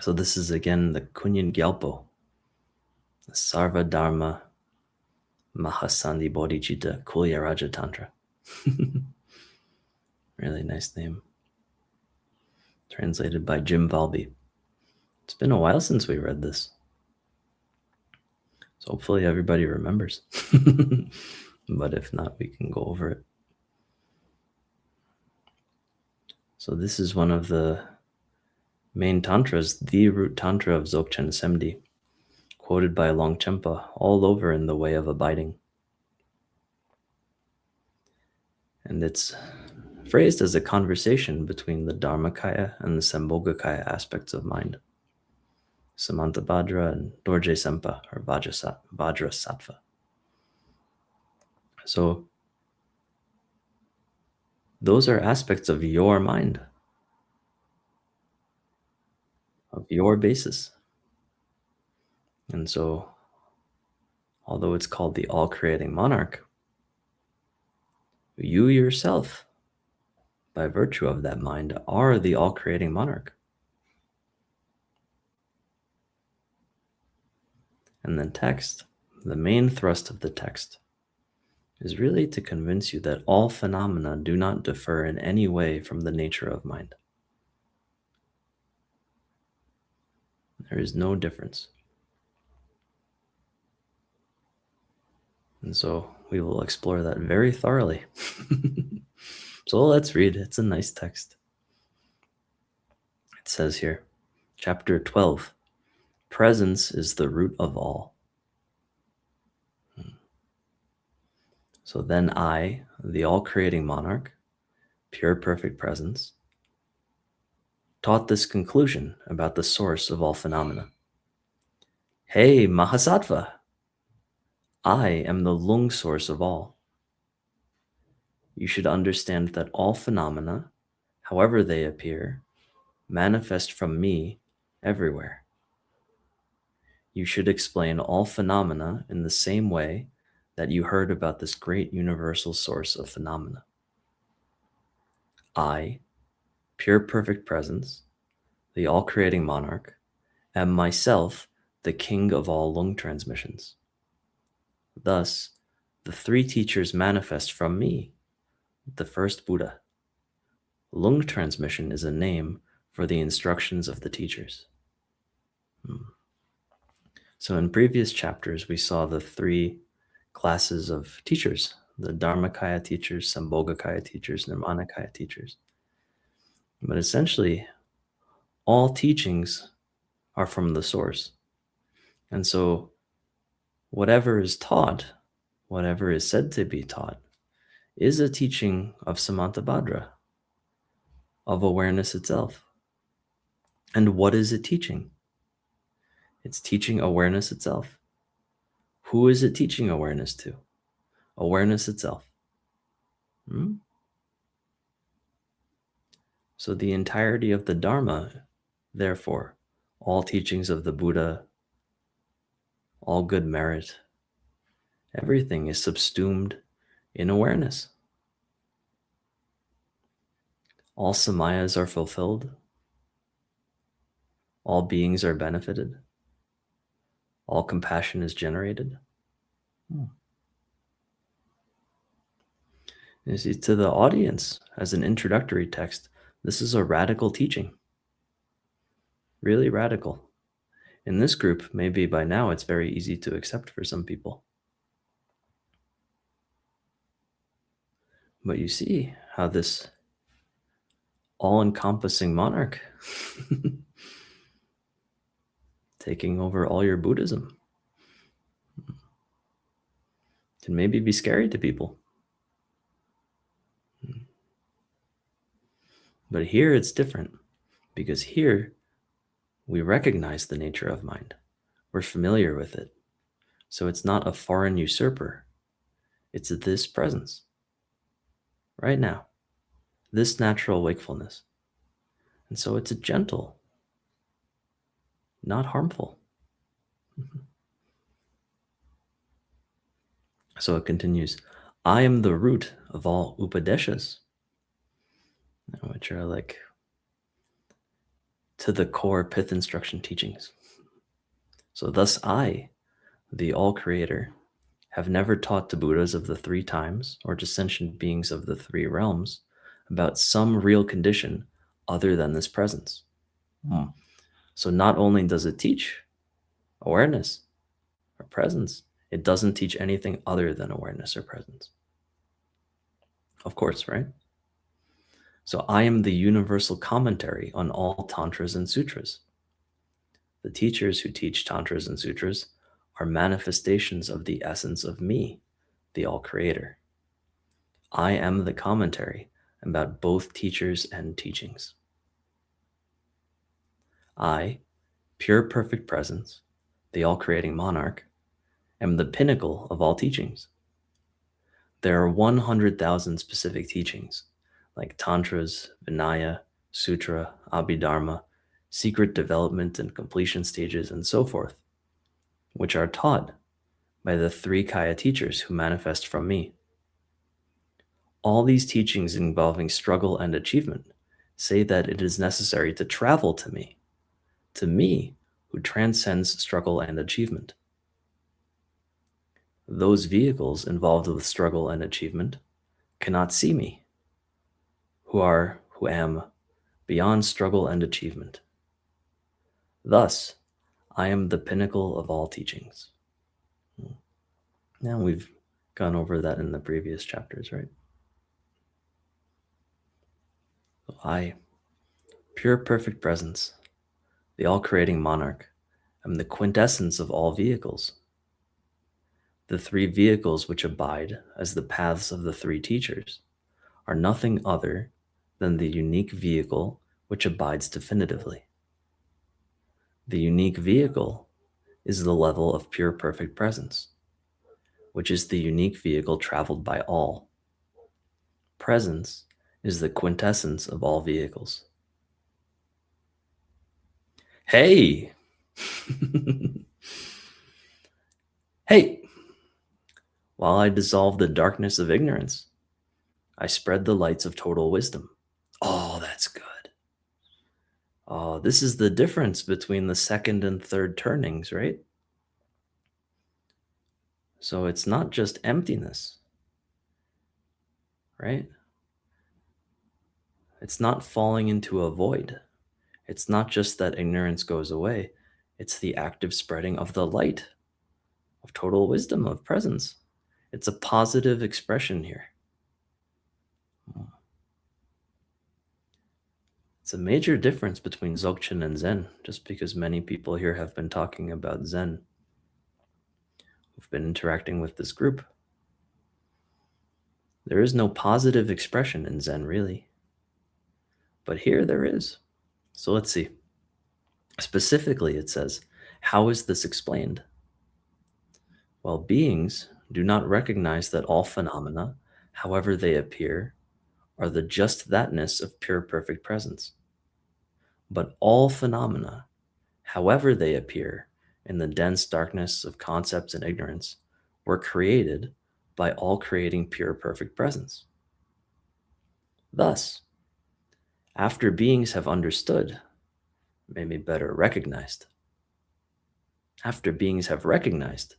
So this is again the Kunjed Gyalpo, the Sarva Dharma Mahasandhi Bodhicitta Kulya Raja Tantra. Really nice name. Translated by Jim Valby. It's been a while since we read this. So hopefully everybody remembers. But if not, we can go over it. So this is one of the main tantras, the root tantra of Dzogchen Semdi, quoted by Longchenpa all over in the way of abiding. And it's phrased as a conversation between the Dharmakaya and the Sambhogakaya aspects of mind. Samantabhadra and Dorje Lekpa, or Vajrasattva. So those are aspects of your mind, of your basis. And so, although it's called the all-creating monarch, you yourself, by virtue of that mind, are the all-creating monarch. And the text, the main thrust of the text, is really to convince you that all phenomena do not differ in any way from the nature of mind. There is no difference. And so we will explore that very thoroughly. So let's read. It's a nice text. It says here, chapter 12, presence is the root of all. So then I, the all-creating monarch, pure perfect presence, taught this conclusion about the source of all phenomena. Hey, Mahasattva! I am the lung source of all. You should understand that all phenomena, however they appear, manifest from me everywhere. You should explain all phenomena in the same way that you heard about this great universal source of phenomena. I, pure perfect presence, the all-creating monarch, am myself the king of all lung transmissions. Thus, the three teachers manifest from me, the first Buddha. Lung transmission is a name for the instructions of the teachers. So in previous chapters, we saw the three classes of teachers, the Dharmakaya teachers, Sambhogakaya teachers, Nirmanakaya teachers. But essentially, all teachings are from the source. And so whatever is taught, whatever is said to be taught, is a teaching of Samantabhadra, of awareness itself. And what is it teaching? It's teaching awareness itself. Who is it teaching awareness to? Awareness itself. So the entirety of the Dharma, therefore, all teachings of the Buddha, all good merit, everything is subsumed in awareness. All samayas are fulfilled. All beings are benefited. All compassion is generated. You see, to the audience, as an introductory text, this is a radical teaching. Really radical. In this group, maybe by now it's very easy to accept for some people. But you see how this all-encompassing monarch taking over all your Buddhism can maybe be scary to people. But here it's different, because here we recognize the nature of mind. We're familiar with it. So it's not a foreign usurper. It's this presence right now, this natural wakefulness. And so it's a gentle, not harmful. So it continues, I am the root of all Upadeshas, which are like to the core pith instruction teachings. So thus I, the all-creator, have never taught to Buddhas of the three times or to sentient beings of the three realms about some real condition other than this presence. So not only does it teach awareness or presence, it doesn't teach anything other than awareness or presence. Of course, right? So I am the universal commentary on all tantras and sutras. The teachers who teach tantras and sutras are manifestations of the essence of me, the all-creator. I am the commentary about both teachers and teachings. I, pure perfect presence, the all-creating monarch, am the pinnacle of all teachings. There are 100,000 specific teachings, like tantras, Vinaya, Sutra, Abhidharma, secret development and completion stages, and so forth, which are taught by the three Kaya teachers who manifest from me. All these teachings involving struggle and achievement say that it is necessary to travel to me who transcends struggle and achievement. Those vehicles involved with struggle and achievement cannot see me, who am beyond struggle and achievement. Thus, I am the pinnacle of all teachings. Now we've gone over that in the previous chapters, right? So I, pure perfect presence, the all-creating monarch, am the quintessence of all vehicles. The three vehicles which abide as the paths of the three teachers are nothing other than the unique vehicle which abides definitively. The unique vehicle is the level of pure perfect presence, which is the unique vehicle traveled by all. Presence is the quintessence of all vehicles. Hey! Hey! While I dissolve the darkness of ignorance, I spread the lights of total wisdom. Oh, that's good. Oh, this is the difference between the second and third turnings, right? So it's not just emptiness, right? It's not falling into a void. It's not just that ignorance goes away. It's the active spreading of the light, of total wisdom, of presence. It's a positive expression here. It's a major difference between Dzogchen and Zen, just because many people here have been talking about Zen, who've been interacting with this group. There is no positive expression in Zen, really. But here there is. So let's see. Specifically, it says, how is this explained? Well, beings do not recognize that all phenomena, however they appear, are the just thatness of pure perfect presence. But all phenomena, however they appear in the dense darkness of concepts and ignorance, were created by all creating pure perfect presence. Thus, after beings have understood, maybe better recognized, after beings have recognized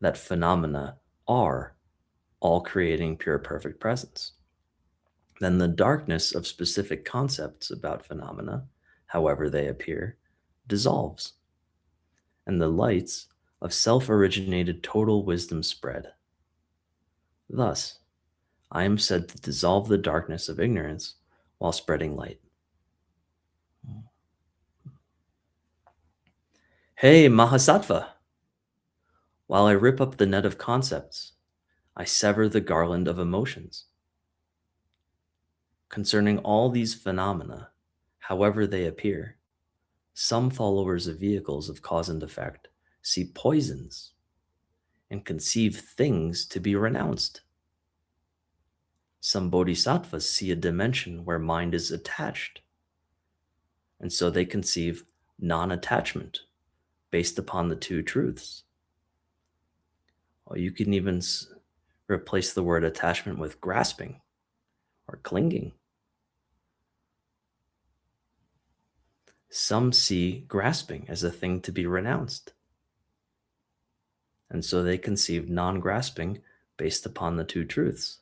that phenomena are all creating pure perfect presence, then the darkness of specific concepts about phenomena, however they appear, dissolves, and the lights of self-originated total wisdom spread. Thus, I am said to dissolve the darkness of ignorance while spreading light. Hey, Mahasattva! While I rip up the net of concepts, I sever the garland of emotions. Concerning all these phenomena, however they appear, some followers of vehicles of cause and effect see poisons and conceive things to be renounced. Some bodhisattvas see a dimension where mind is attached, and so they conceive non-attachment based upon the two truths. Or you can even replace the word attachment with grasping or clinging. Some see grasping as a thing to be renounced, and so they conceive non-grasping based upon the two truths.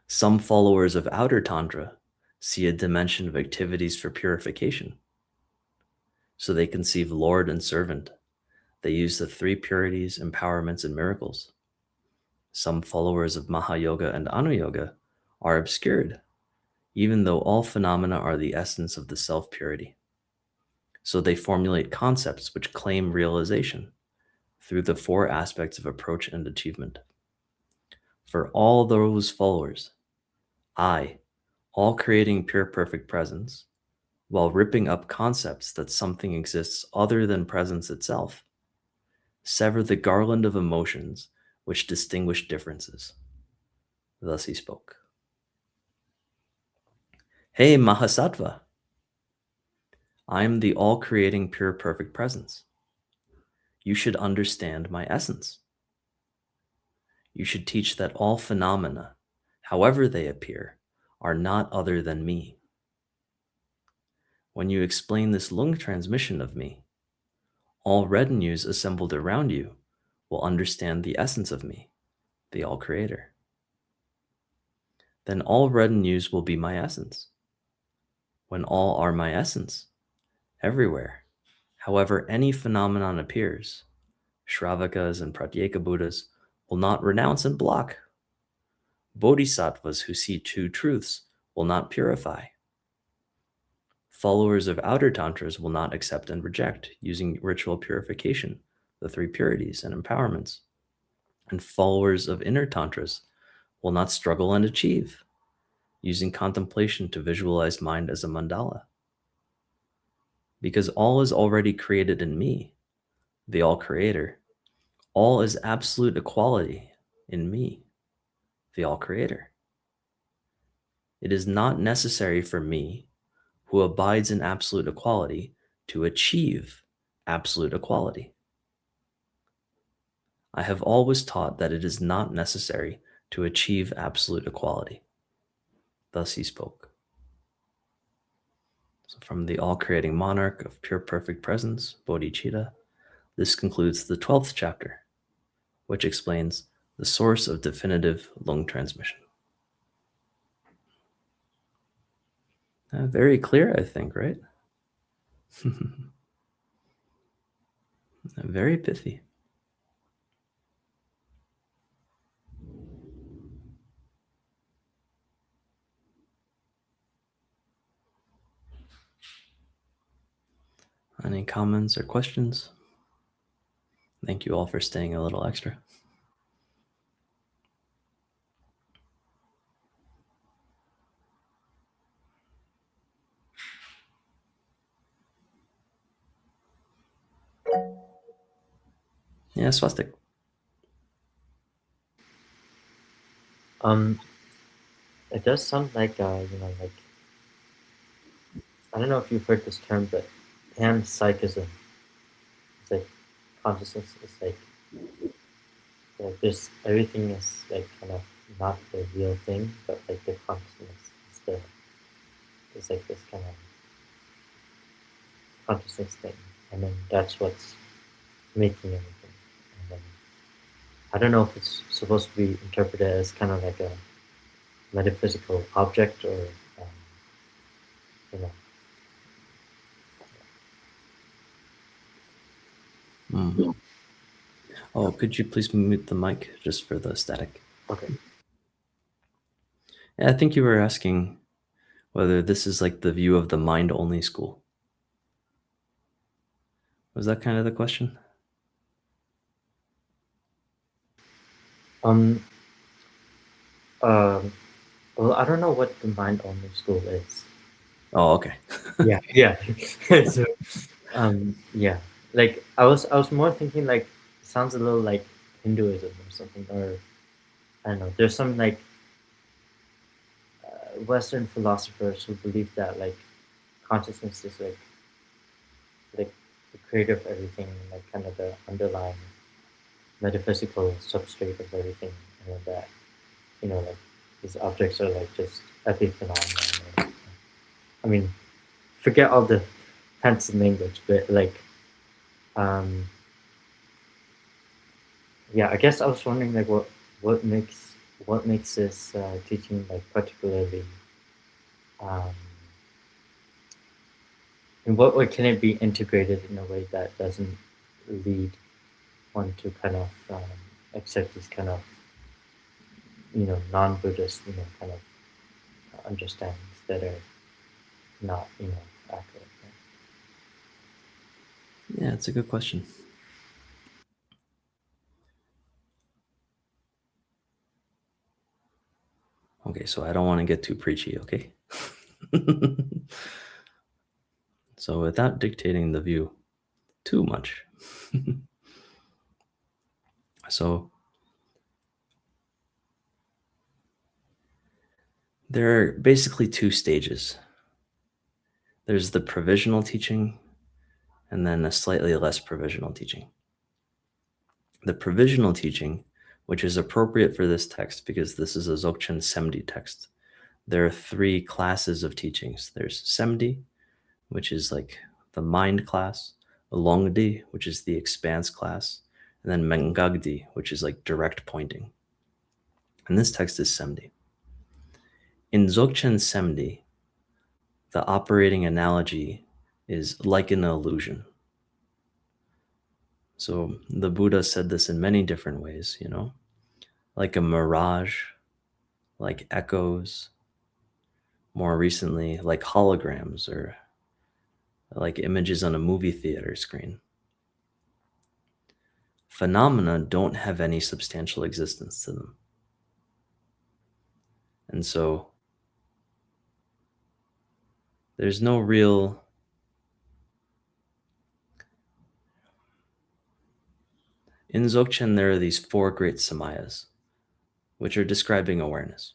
Some followers of outer Tantra see a dimension of activities for purification, so they conceive Lord and servant. They use the three purities, empowerments, and miracles. Some followers of Mahayoga and Anuyoga are obscured, even though all phenomena are the essence of the self-purity. So they formulate concepts which claim realization through the four aspects of approach and achievement. For all those followers, I, all creating pure perfect presence, while ripping up concepts that something exists other than presence itself, sever the garland of emotions which distinguish differences. Thus he spoke. Hey, Mahasattva, I am the all-creating pure perfect presence. You should understand my essence. You should teach that all phenomena, however they appear, are not other than me. When you explain this lung transmission of me, all retinues assembled around you will understand the essence of me, the all-creator. Then all retinues will be my essence. When all are my essence, everywhere, however any phenomenon appears, Shravakas and Pratyeka Buddhas will not renounce and block. Bodhisattvas who see two truths will not purify. Followers of outer tantras will not accept and reject, using ritual purification, the three purities and empowerments. And followers of inner tantras will not struggle and achieve, using contemplation to visualize mind as a mandala. Because all is already created in me, the all-creator. All is absolute equality in me, the all-creator. It is not necessary for me, who abides in absolute equality, to achieve absolute equality. I have always taught that it is not necessary to achieve absolute equality. Thus he spoke. So from the all-creating monarch of pure perfect presence, Bodhicitta, this concludes the 12th chapter, which explains the source of definitive lung transmission. Very clear, I think, right? Very pithy. Any comments or questions? Thank you all for staying a little extra. Yeah, swastik. It does sound like like I don't know if you've heard this term, but panpsychism. It's like consciousness is like there's everything is like kind of not the real thing, but like the consciousness is the it's like this kind of consciousness thing, and then that's what's making everything. And then I don't know if it's supposed to be interpreted as kind of like a metaphysical object or um, you know. Mm. Oh, could you please mute the mic just for the static? Okay. Yeah, I think you were asking whether this is like the view of the mind-only school. Was that kind of the question? Um. Um. Well, I don't know what the mind-only school is. Oh, okay. Yeah, yeah. So, yeah. Like I was more thinking like sounds a little like Hinduism or something, or I don't know. There's some like Western philosophers who believe that like consciousness is like the creator of everything, like kind of the underlying metaphysical substrate of everything, and then that like these objects are like just epiphenomena. I mean, forget all the fancy language, but like, yeah, I guess I was wondering like what makes this teaching like particularly, um, in what way can it be integrated in a way that doesn't lead one to kind of accept these kind of non-Buddhist kind of understandings that are not accurate. Yeah, it's a good question. Okay, so I don't want to get too preachy, okay? So without dictating the view too much. So there are basically two stages. There's the provisional teaching and then a slightly less provisional teaching. The provisional teaching, which is appropriate for this text because this is a Dzogchen Semdi text, there are three classes of teachings. There's Semdi, which is like the mind class, Longdi, which is the expanse class, and then Mengagdi, which is like direct pointing. And this text is Semdi. In Dzogchen Semdi, the operating analogy is like an illusion. So the Buddha said this in many different ways, like a mirage, like echoes, more recently, like holograms or like images on a movie theater screen. Phenomena don't have any substantial existence to them. And so there's no real. In Dzogchen, there are these four great samayas, which are describing awareness.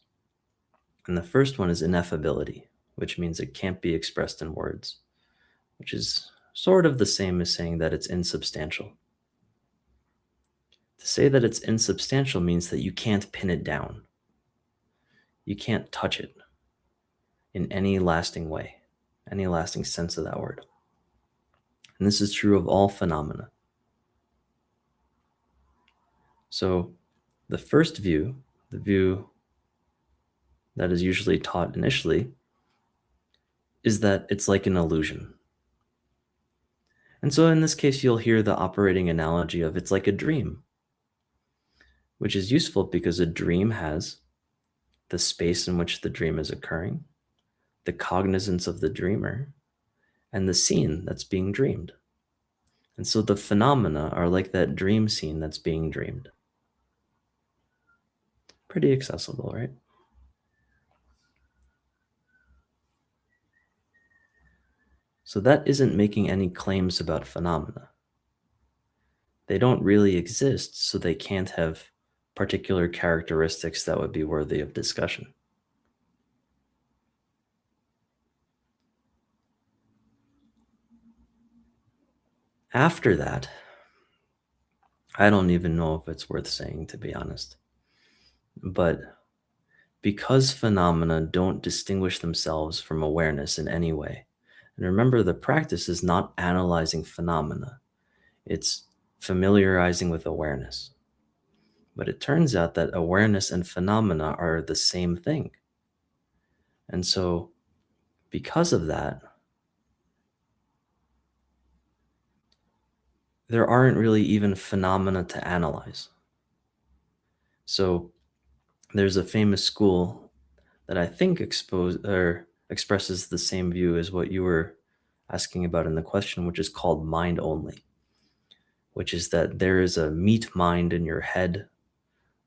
And the first one is ineffability, which means it can't be expressed in words, which is sort of the same as saying that it's insubstantial. To say that it's insubstantial means that you can't pin it down. You can't touch it in any lasting way, any lasting sense of that word. And this is true of all phenomena. So the first view, the view that is usually taught initially, is that it's like an illusion. And so in this case, you'll hear the operating analogy of it's like a dream, which is useful because a dream has the space in which the dream is occurring, the cognizance of the dreamer, and the scene that's being dreamed. And so the phenomena are like that dream scene that's being dreamed. Pretty accessible, right? So that isn't making any claims about phenomena. They don't really exist, so they can't have particular characteristics that would be worthy of discussion. After that, I don't even know if it's worth saying, to be honest. But because phenomena don't distinguish themselves from awareness in any way, and remember, the practice is not analyzing phenomena, it's familiarizing with awareness. But it turns out that awareness and phenomena are the same thing. And so, because of that, there aren't really even phenomena to analyze. So, there's a famous school that I think expresses the same view as what you were asking about in the question, which is called mind only, which is that there is a meat mind in your head.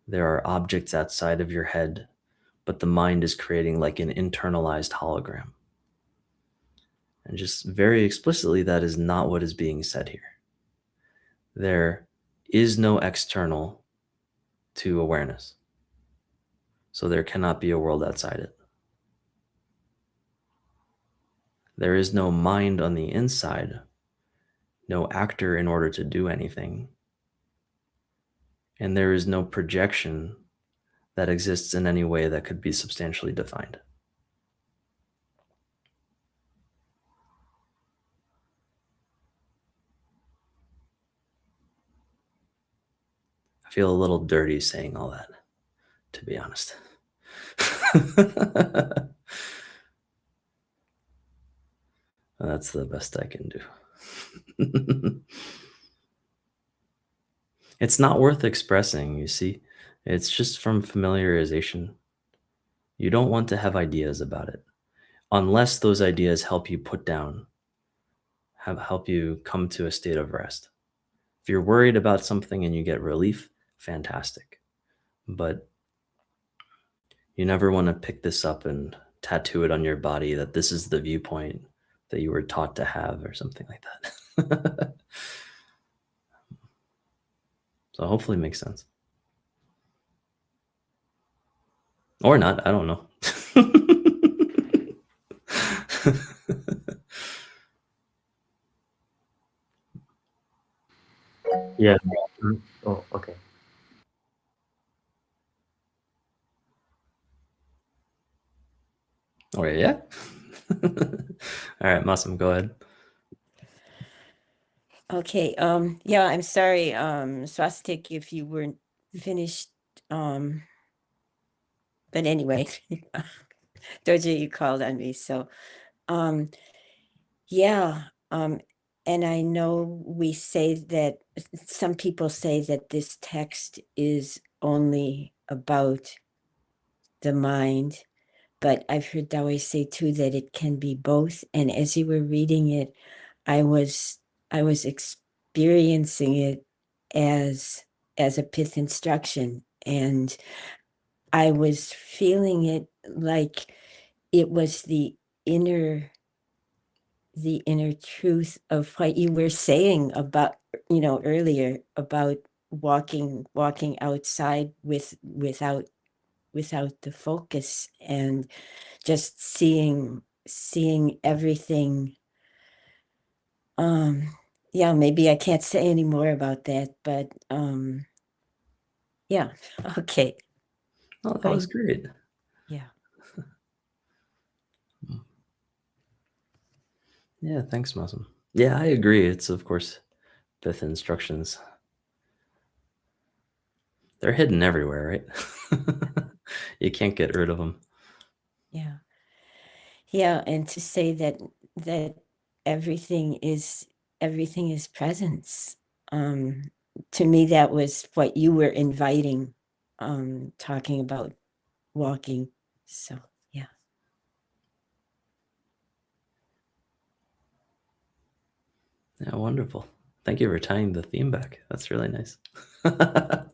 There are objects outside of your head, but the mind is creating like an internalized hologram. And just very explicitly, that is not what is being said here. There is no external to awareness. So there cannot be a world outside it. There is no mind on the inside, no actor in order to do anything. And there is no projection that exists in any way that could be substantially defined. feel a little dirty saying all that, to be honest. That's the best I can do. It's not worth expressing, you see? It's just from familiarization. You don't want to have ideas about it, unless those ideas help you put down, help you come to a state of rest. If you're worried about something and you get relief, fantastic. But you never want to pick this up and tattoo it on your body that this is the viewpoint that you were taught to have or something like that. So hopefully it makes sense. Or not, I don't know. Yeah. Oh, okay. Oh, yeah? All right, Massimo, go ahead. Okay, yeah, I'm sorry, Swastik, if you weren't finished, but anyway, Dorje, you called on me, so, yeah, and I know we say that, some people say that this text is only about the mind, but I've heard Dawai say too that it can be both, and as you were reading it, I was experiencing it as a pith instruction, and I was feeling it like it was the inner truth of what you were saying about, earlier about walking outside without the focus, and just seeing everything. Yeah, maybe I can't say any more about that, but yeah. Okay. Oh, that was great. Yeah. Yeah, thanks, Massimo. Yeah, I agree. It's, of course, fifth instructions. They're hidden everywhere, right? You can't get rid of them. Yeah. Yeah, and to say that everything is presence. To me, that was what you were inviting, talking about walking. So yeah. Yeah, wonderful. Thank you for tying the theme back. That's really nice. I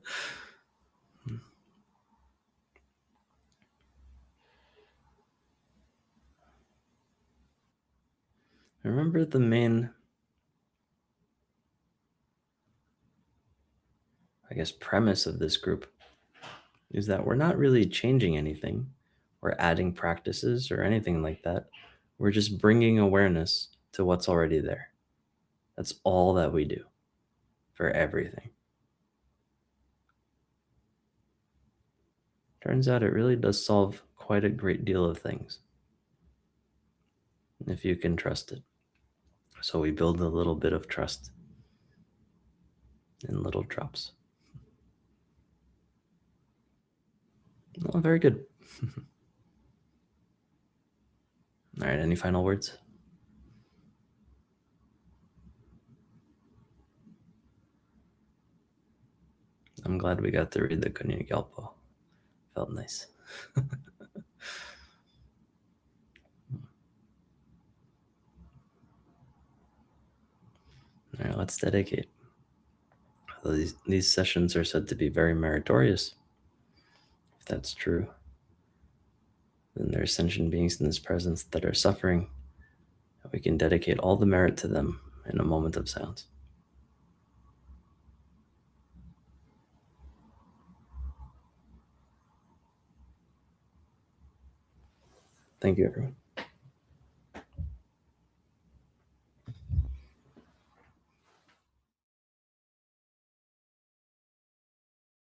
remember the main, I guess, premise of this group is that we're not really changing anything or adding practices or anything like that. We're just bringing awareness to what's already there. That's all that we do for everything. Turns out it really does solve quite a great deal of things if you can trust it. So we build a little bit of trust in little drops. Oh, very good. All right, any final words? I'm glad we got to read the Kunjed Gyalpo. Felt nice. All right, let's dedicate. These sessions are said to be very meritorious. If that's true, then there are sentient beings in this presence that are suffering. We can dedicate all the merit to them in a moment of silence. Thank you, everyone.